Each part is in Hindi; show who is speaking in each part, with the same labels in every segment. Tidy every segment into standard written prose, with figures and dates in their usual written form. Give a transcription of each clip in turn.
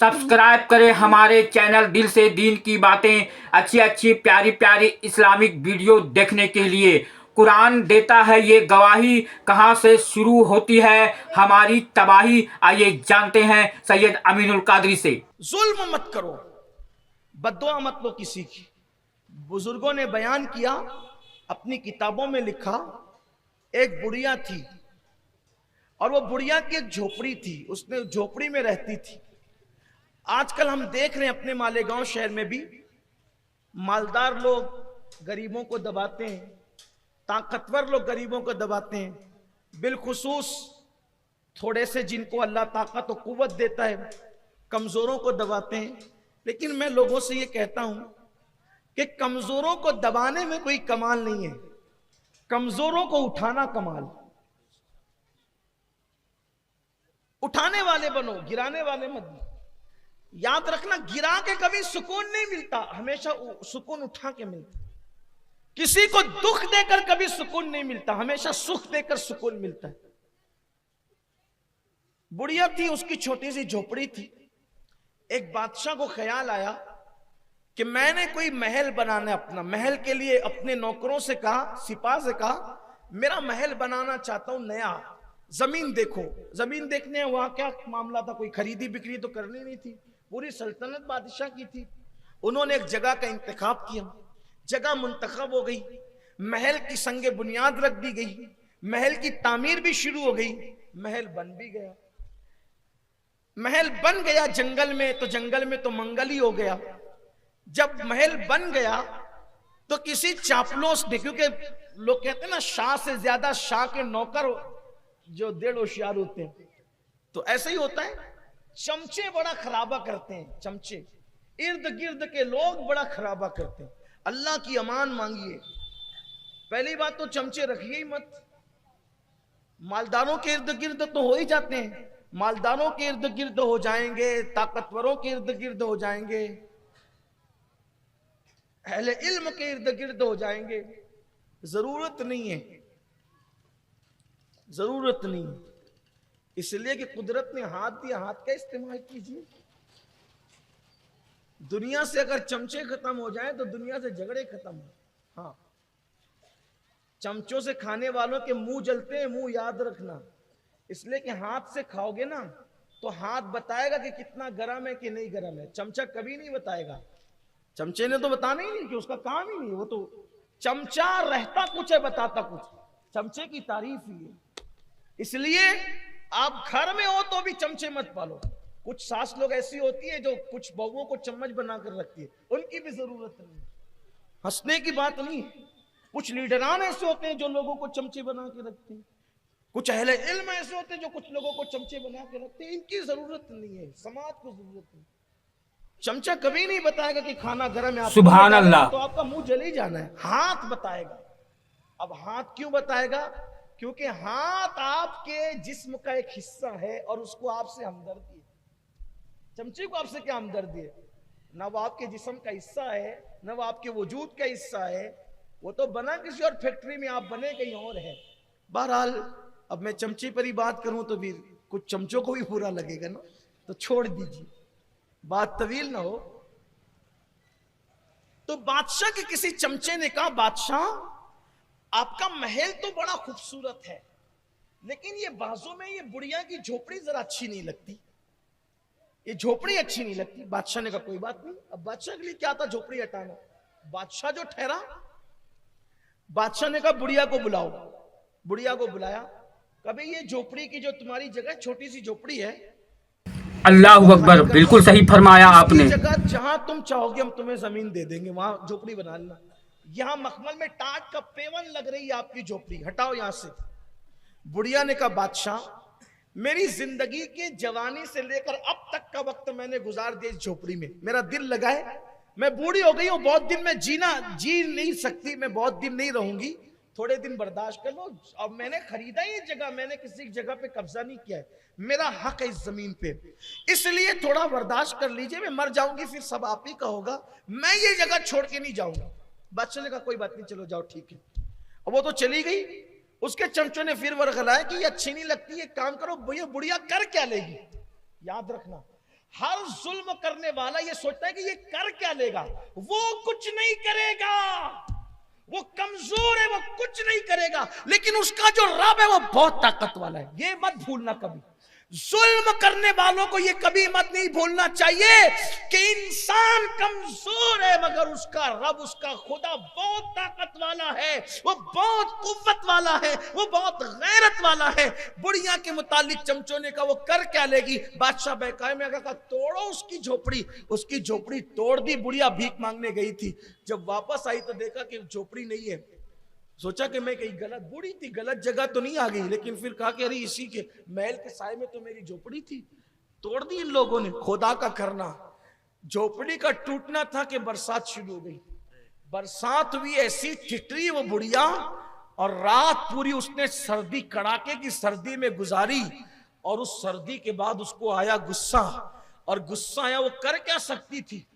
Speaker 1: सब्सक्राइब करें हमारे चैनल दिल से दीन की बातें, अच्छी अच्छी प्यारी प्यारी इस्लामिक वीडियो देखने के लिए। कुरान देता है ये गवाही, कहाँ से शुरू होती है हमारी तबाही, आइए जानते हैं सैयद अमीनुल कादरी से।
Speaker 2: जुल्म मत करो, बद्दुआ मत लो किसी की। बुजुर्गों ने बयान किया, अपनी किताबों में लिखा, एक बुढ़िया थी और वो बुढ़िया की एक झोपड़ी थी, उसने झोपड़ी में रहती थी। आजकल हम देख रहे हैं अपने मालेगांव शहर में भी मालदार लोग गरीबों को दबाते हैं, ताकतवर लोग गरीबों को दबाते हैं, बिलखुसूस थोड़े से जिनको अल्लाह ताकत और कुव्वत देता है कमजोरों को दबाते हैं। लेकिन मैं लोगों से ये कहता हूं कि कमजोरों को दबाने में कोई कमाल नहीं है, कमजोरों को उठाना कमाल। उठाने वाले बनो, गिराने वाले मत बनो। याद रखना, गिरा के कभी सुकून नहीं मिलता, हमेशा सुकून उठा के मिलता। किसी को दुख देकर कभी सुकून नहीं मिलता, हमेशा सुख देकर सुकून मिलता है। बुढ़िया थी, उसकी छोटी सी झोपड़ी थी। एक बादशाह को ख्याल आया कि मैंने कोई महल बनाना है अपना। महल के लिए अपने नौकरों से कहा, सिपाह से कहा, मेरा महल बनाना चाहता हूं नया, जमीन देखो। जमीन देखने वहां क्या मामला था, कोई खरीदी बिक्री तो करनी नहीं थी, पूरी सल्तनत बादशाह की थी। उन्होंने एक जगह का इंतखाब किया, जगह मुंतखब हो गई, महल की संगे बुनियाद रख दी गई, महल की तामीर भी शुरू हो गई, महल बन भी गया। महल बन गया जंगल में, तो जंगल में तो मंगल ही हो गया। जब महल बन गया तो किसी चापलूस ने, क्योंकि लोग कहते हैं ना शाह से ज्यादा शाह के नौकर जो डेढ़ होशियार होते हैं, तो ऐसे ही होता है। चमचे बड़ा खराबा करते हैं, चमचे इर्द गिर्द के लोग बड़ा खराबा करते हैं। अल्लाह की अमान मांगिए। पहली बात तो चमचे रखिए ही मत। मालदारों के इर्द गिर्द तो हो ही जाते हैं, मालदारों के इर्द गिर्द हो जाएंगे, ताकतवरों के इर्द गिर्द हो जाएंगे, अहले इल्म के इर्द गिर्द हो जाएंगे। जरूरत नहीं है, जरूरत नहीं है। इसलिए कि कुदरत ने हाथ दिया, हाथ का इस्तेमाल कीजिए। दुनिया से अगर चमचे खत्म हो जाएं तो दुनिया से झगड़े खत्म हो। हाँ, चमचों से खाने वालों के मुंह जलते हैं, मुंह याद रखना। इसलिए कि हाथ से खाओगे ना तो हाथ बताएगा कि कितना गरम है कि नहीं गरम है, चमचा कभी नहीं बताएगा। चमचे ने तो बताना ही नहीं, कि उसका काम ही नहीं। वो तो चमचा रहता कुछ है, बताता कुछ। चमचे की तारीफ ही है। इसलिए आप घर में हो तो भी चमचे मत पालो। कुछ सास लोग ऐसी होती है जो कुछ बहुओं को चम्मच बनाकर रखती है, उनकी भी जरूरत नहीं, हंसने की बात नहीं। कुछ लीडरान ऐसे होते हैं जो लोगों को चमचे बना के रखते हैं, कुछ अहले इल्म ऐसे होते हैं जो कुछ लोगों को चमचे बना के रखते हैं। इनकी जरूरत नहीं है, समाज को जरूरत नहीं। चमचा कभी नहीं बताएगा कि खाना गर्म है,
Speaker 1: सुभान अल्लाह,
Speaker 2: तो आपका मुंह जल ही जाना है। हाथ बताएगा। अब हाथ क्यों बताएगा? क्योंकि हाथ आपके जिस्म का एक हिस्सा है और उसको आपसे हमदर्दी है। चमचे को आपसे क्या हमदर्दी है? ना वो आपके जिस्म का हिस्सा है, ना वो आपके वजूद का हिस्सा है। वो तो बना किसी और फैक्ट्री में, आप बने कहीं और है। बहरहाल अब मैं चमचे पर ही बात करूं तो फिर कुछ चमचों को भी बुरा लगेगा ना, तो छोड़ दीजिए, बात तवील ना हो। तो बादशाह के किसी चमचे ने कहा, बादशाह आपका महल तो बड़ा खूबसूरत है, लेकिन ये बाजू में ये बुढ़िया की झोपड़ी जरा अच्छी नहीं लगती, ये झोपड़ी अच्छी नहीं लगती। बादशाह ने कहा कोई बात नहीं। अब बादशाह के लिए क्या था झोपड़ी हटाना? बादशाह जो ठहरा, बादशाह ने कहा बुढ़िया को बुलाओ। बुढ़िया को बुलाया, कभी ये झोपड़ी की जो तुम्हारी जगह छोटी सी झोपड़ी है,
Speaker 1: अल्लाह अकबर, बिल्कुल सही फरमाया आपने।
Speaker 2: जगह जहां तुम चाहोगे हम तुम्हें जमीन दे देंगे, वहां झोपड़ी बना लेना। यहां मखमल में टाट का पेवन लग रही है आपकी झोपड़ी, हटाओ यहां से। बुढ़िया ने कहा बादशाह मेरी जिंदगी की जवानी से लेकर अब तक का वक्त मैंने गुजार दिया इस झोपड़ी में, मेरा दिल लगा है, मैं बूढ़ी हो गई हूं, बहुत दिन में जी नहीं सकती, मैं बहुत दिन नहीं रहूंगी, थोड़े दिन बर्दाश्त कर लो। अब मैंने खरीदा ही जगह, मैंने किसी जगह पे कब्जा नहीं किया है, मेरा हक है इस जमीन पे, इसलिए थोड़ा बर्दाश्त कर लीजिए, मैं मर जाऊंगी फिर सब आप ही का होगा, मैं ये जगह छोड़ के नहीं जाऊंगा। बादशाह ने कहा कोई बात नहीं, चलो जाओ ठीक है। अब वो तो चली गई। उसके चमचों ने फिर वर्गलाया कि ये अच्छी नहीं लगती, ये काम करो, ये बुढ़िया कर क्या लेगी? याद रखना, हर जुल्म करने वाला ये सोचता है कि ये कर क्या लेगा, वो कुछ नहीं करेगा, वो कमजोर है, वो कुछ नहीं करेगा, लेकिन उसका जो रब है वो बहुत ताकत वाला है। ये मत भूलना कभी, जुल्म करने वालों को ये कभी मत नहीं भूलना चाहिए कि इंसान कमजोर है मगर उसका रब, उसका खुदा बहुत ताकत वाला है, वो बहुत कुव्वत वाला है, वो बहुत गैरत वाला है। बुढ़िया के मुतालिक चमचों ने कहा वो कर क्या लेगी, बादशाह बहकाए में कहा तोड़ो उसकी झोपड़ी। उसकी झोपड़ी तोड़ दी। बुढ़िया भीख मांगने गई थी, जब वापस आई तो देखा कि झोपड़ी नहीं है। सोचा कि मैं कहीं गलत, बूढ़ी थी, गलत जगह तो नहीं आ गई, लेकिन फिर कहा कि अरे इसी के महल के साए में तो मेरी झोपड़ी थी। तोड़ दी इन लोगों ने। खुदा का करना, झोपड़ी का टूटना था कि बरसात शुरू हो गई। बरसात हुई, ऐसी ठिठरी वो बुढ़िया, और रात पूरी उसने सर्दी, कड़ाके की सर्दी में गुजारी। और उस सर्दी के बाद उसको आया गुस्सा, और गुस्सा आया, वो कर क्या सकती थी,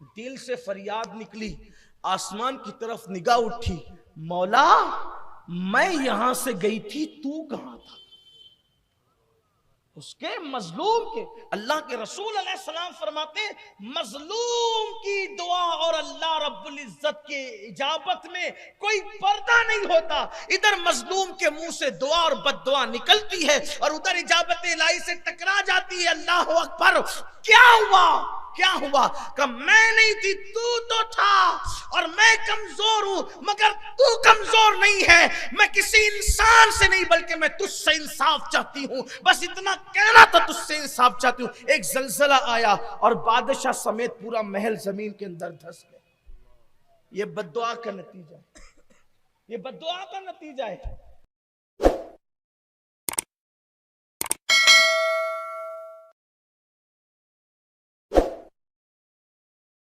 Speaker 2: दिल से फरियाद निकली, आसमान की तरफ निगाह उठी, मौला मैं यहां से गई थी, तू कहां था। उसके मजलूम के, अल्लाह के रसूल अलैहिस्सलाम फरमाते हैं मजलूम की दुआ और अल्लाह रब्बुल इज्जत के इजाबत में कोई पर्दा नहीं होता। इधर मजलूम के मुंह से दुआ और बद्दुआ निकलती है और उधर इजाबत इलाही से टकरा जाती है। अल्लाह अकबर। क्या हुआ, क्या हुआ? कि मैं नहीं थी, तू तो था, और मैं कमजोर हूं मगर तू कमजोर नहीं है। मैं किसी इंसान से नहीं बल्कि मैं तुझसे इंसाफ चाहती हूं, बस इतना कहना था, तुझसे इंसाफ चाहती हूं। एक जलजला आया और बादशाह समेत पूरा महल जमीन के अंदर धंस गया। ये बद्दुआ का नतीजा, ये बद्दुआ का नतीजा है।